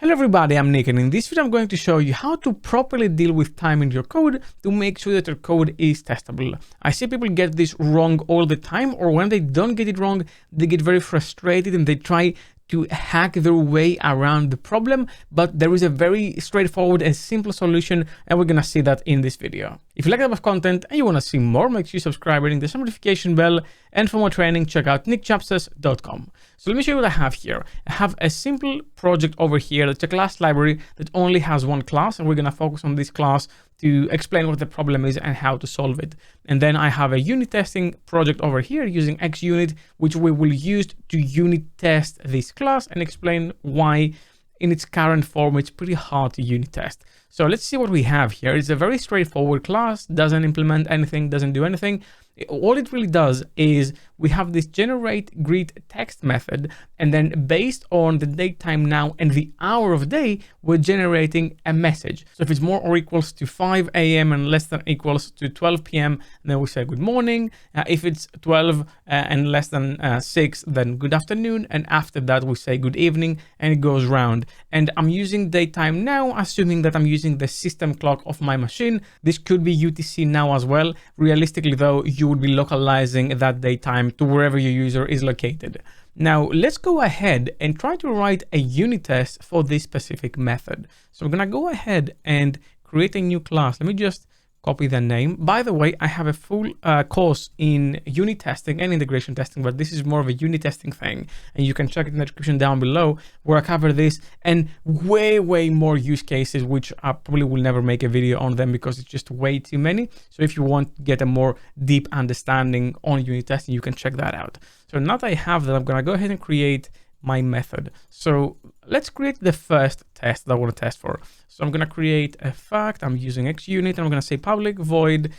Hello everybody, I'm Nick, and in this video I'm going to show you how to properly deal with time in your code to make sure that your code is testable. I see people get this wrong all the time, or when they don't get it wrong, they get very frustrated and they try to hack their way around the problem, but there is a very straightforward and simple solution, and we're gonna see that in this video. If you like that type of content and you want to see more, make sure you subscribe, ring the notification bell, and for more training, check out nickchapsas.com. So let me show you what I have here. I have a simple project over here that's a class library that only has one class, and we're gonna focus on this class to explain what the problem is and how to solve it. And then I have a unit testing project over here using XUnit, which we will use to unit test this class and explain why in its current form it's pretty hard to unit test. So let's see what we have here. It's a very straightforward class, doesn't implement anything, doesn't do anything. All it really does is we have this generate greet text method, and then based on the date time now and the hour of day, we're generating a message. So if it's more or equals to 5 a.m. and less than equals to 12 p.m., then we say good morning. If it's 12 and less than 6, then good afternoon. And after that, we say good evening, and it goes round. And I'm using date time now, assuming that I'm using the system clock of my machine. This could be UTC now as well. Realistically though, you would be localizing that date time to wherever your user is located. Now let's go ahead and try to write a unit test for this specific method. So we're gonna go ahead and create a new class. Let me just copy the name. By the way, I have a full course in unit testing and integration testing, but this is more of a unit testing thing. And you can check it in the description down below where I cover this and way more use cases, which I probably will never make a video on them because it's just way too many. So if you want to get a more deep understanding on unit testing, you can check that out. So now that I have that, I'm gonna go ahead and create my method. So let's create the first test that I want to test for. So I'm going to create a fact. I'm using XUnit, and I'm going to say public void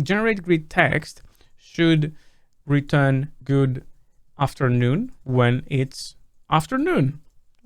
generate greet text should return good afternoon when it's afternoon,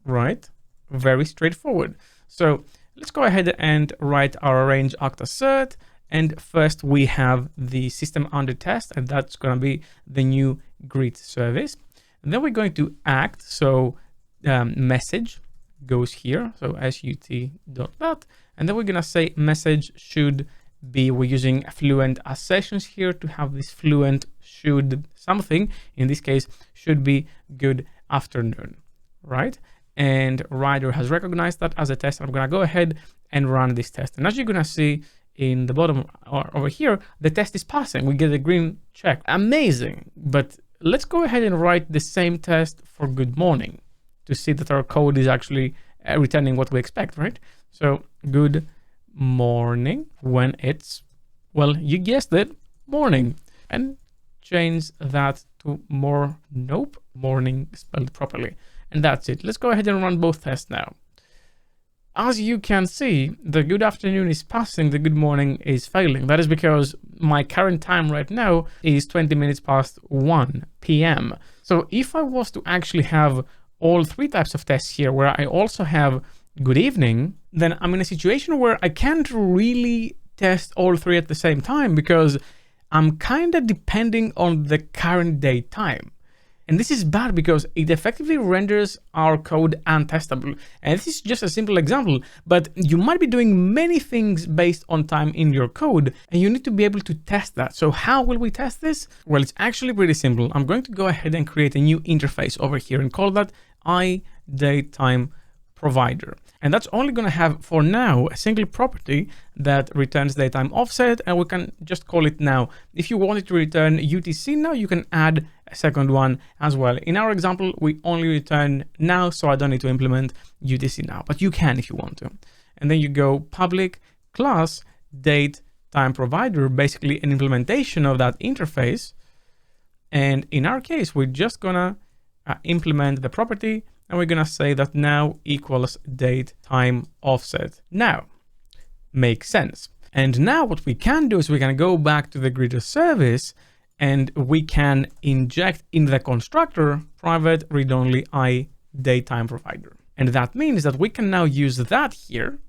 right? Very straightforward. So let's go ahead and write our range act assert. And first we have the system under test, and that's going to be the new greet service. And then we're going to act, so message goes here, so sut.that, and then we're gonna say message should be, we're using fluent assertions here to have this fluent should something, in this case, should be good afternoon, right? And Rider has recognized that as a test. I'm gonna go ahead and run this test. And as you're gonna see in the bottom or over here, the test is passing. We get a green check, amazing. But let's go ahead and write the same test for good morning to see that our code is actually returning what we expect, right? So good morning when it's, well, you guessed it, morning. And change that to morning spelled properly. And that's it. Let's go ahead and run both tests now. As you can see, the good afternoon is passing, the good morning is failing. That is because my current time right now is 20 minutes past 1 p.m. So if I was to actually have all three types of tests here, where I also have good evening, then I'm in a situation where I can't really test all three at the same time because I'm kind of depending on the current date time. And this is bad because it effectively renders our code untestable. And this is just a simple example, but you might be doing many things based on time in your code, and you need to be able to test that. So how will we test this? Well, it's actually pretty simple. I'm going to go ahead and create a new interface over here and call that iDateTimeProvider. And that's only going to have, for now, a single property that returns DateTime offset, and we can just call it now. If you wanted to return UTC now, you can add a second one as well. In our example, we only return now, so I don't need to implement UTC now, but you can if you want to. And then you go public class DateTimeProvider, basically an implementation of that interface. And in our case, we're just gonna implement the property, and we're gonna say that now equals DateTime offset. Now, makes sense. And now what we can do is we can go back to the greeter service, and we can inject in the constructor private read-only iDateTimeProvider. And that means that we can now use that here,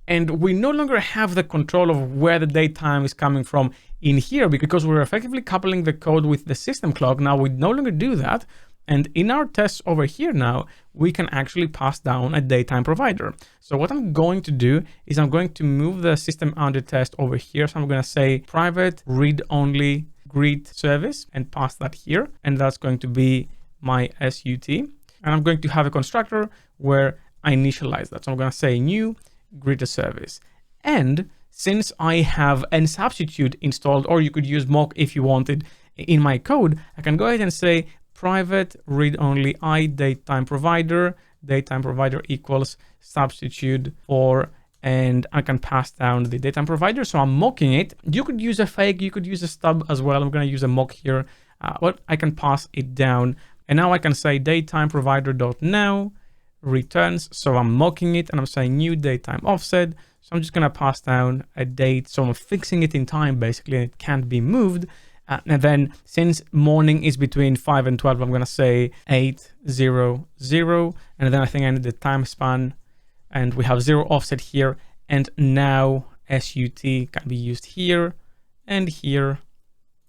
and we no longer have the control of where the date time is coming from in here because we're effectively coupling the code with the system clock. Now we no longer do that. And in our tests over here now, we can actually pass down a datetime provider. So what I'm going to do is I'm going to move the system under test over here. So I'm going to say private read-only greet service and pass that here. And that's going to be my SUT. And I'm going to have a constructor where I initialize that. So I'm going to say new greeter service. And since I have an substitute installed, or you could use mock if you wanted in my code, I can go ahead and say private read-only datetime provider equals substitute for, and I can pass down the datetime provider. So I'm mocking it. You could use a fake, you could use a stub as well. I'm going to use a mock here, but I can pass it down. And now I can say datetime provider.now returns. So I'm mocking it and I'm saying new datetime offset. So I'm just going to pass down a date. So I'm fixing it in time, basically, and it can't be moved. And then since morning is between 5 and 12, I'm going to say 800. And then I think I need the time span, and we have 0 offset here. And now SUT can be used here and here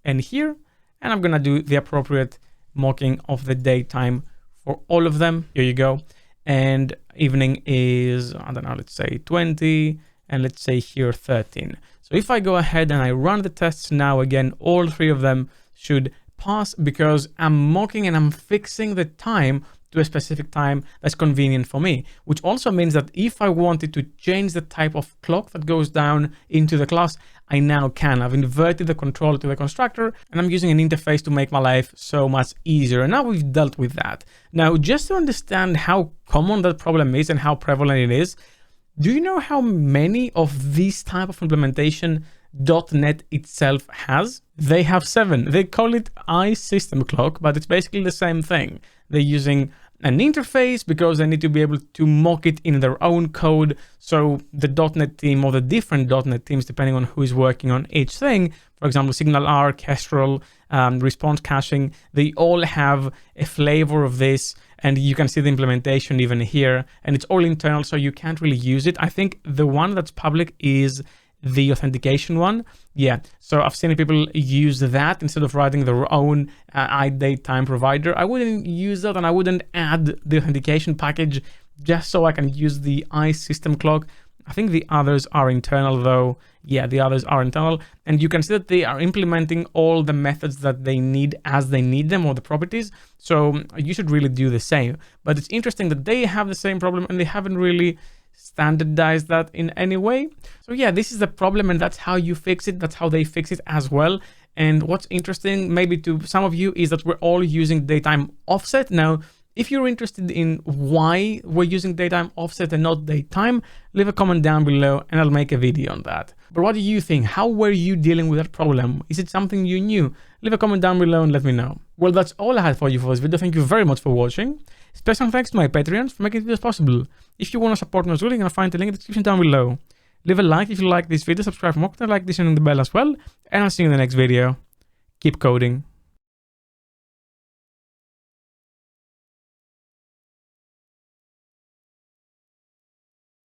and here. And I'm going to do the appropriate mocking of the daytime for all of them. Here you go. And evening is, I don't know, let's say 20, and let's say here 13. So if I go ahead and I run the tests now, again, all 3 of them should pass because I'm mocking and I'm fixing the time to a specific time that's convenient for me, which also means that if I wanted to change the type of clock that goes down into the class, I now can. I've inverted the control to the constructor and I'm using an interface to make my life so much easier. And now we've dealt with that. Now, just to understand how common that problem is and how prevalent it is, do you know how many of these type of implementation .NET itself has? They have 7. They call it iSystem clock, but it's basically the same thing. They're using an interface because they need to be able to mock it in their own code. So the .NET team or the different .NET teams, depending on who is working on each thing, for example, SignalR, Kestrel, response caching, they all have a flavor of this. And you can see the implementation even here, and it's all internal, so you can't really use it. I think the one that's public is the authentication one. Yeah, so I've seen people use that instead of writing their own datetime provider. I wouldn't use that, and I wouldn't add the authentication package just so I can use the iSystem clock. I think the others are internal though. Yeah, the others are internal. And you can see that they are implementing all the methods that they need as they need them, or the properties. So you should really do the same. But it's interesting that they have the same problem and they haven't really standardized that in any way. So yeah, this is the problem and that's how you fix it. That's how they fix it as well. And what's interesting maybe to some of you is that we're all using datetime offset. Now, if you're interested in why we're using datetime offset and not datetime, leave a comment down below and I'll make a video on that. But what do you think? How were you dealing with that problem? Is it something you knew? Leave a comment down below and let me know. Well, that's all I had for you for this video. Thank you very much for watching. Special thanks to my Patreons for making this possible. If you want to support me as well, you're going to find the link in the description down below. Leave a like if you like this video, subscribe for more content like this and ring the bell as well. And I'll see you in the next video. Keep coding.